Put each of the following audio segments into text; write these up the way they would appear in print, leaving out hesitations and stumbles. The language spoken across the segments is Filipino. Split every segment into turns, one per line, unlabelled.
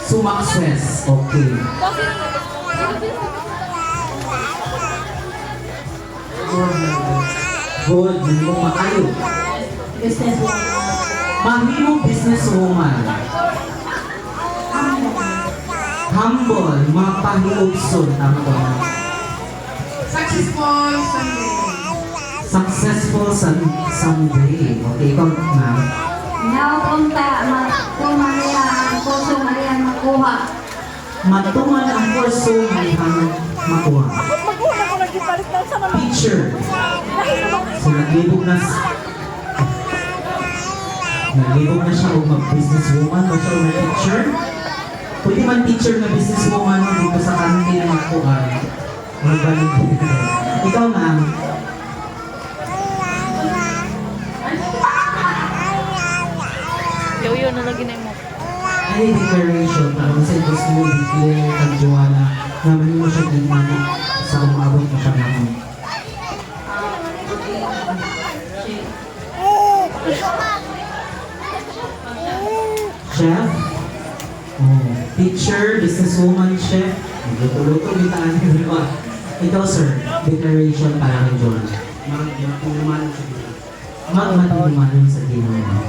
Sumakses. Okay. Good. Yun mo makayo.
Businesswoman.
Mahimo businesswoman. Humble. Mapahiugson. Humble.
Successful someday.
Successful someday. Okay, ikaw ma'am.
Naupunta, Maria, ang puso Maria makuha.
Matungan ang kurso ngayong makuha. Teacher. So naglibog na siya o mag-businesswoman o siya o mag-teacher. Pwede man teacher na businesswoman o dito sa kantin na makuha. Magbalik dito. Ikaw ma'am.
Yo na lagi na mo.
Any declaration para sa gusto mo declare kang Joanna na mali mo siya ginamit sa umabot na panahon. Chef? Oh, teacher, businesswoman, chef. Luto-luto, bitaan niyo dalawa. Ikaw sir, declaration para kay Joanna. Magmatinumanon sa Ginoo. Magmatinumanon sa Ginoo.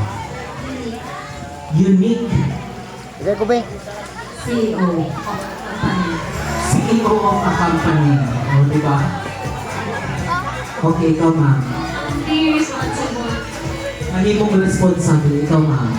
Unique.
Sige ko ba?
CEO of company.
CEO of a company. O, diba? Okay, ikaw ma'am.
Be responsible.
Ano yung responsible? Ikaw ma'am.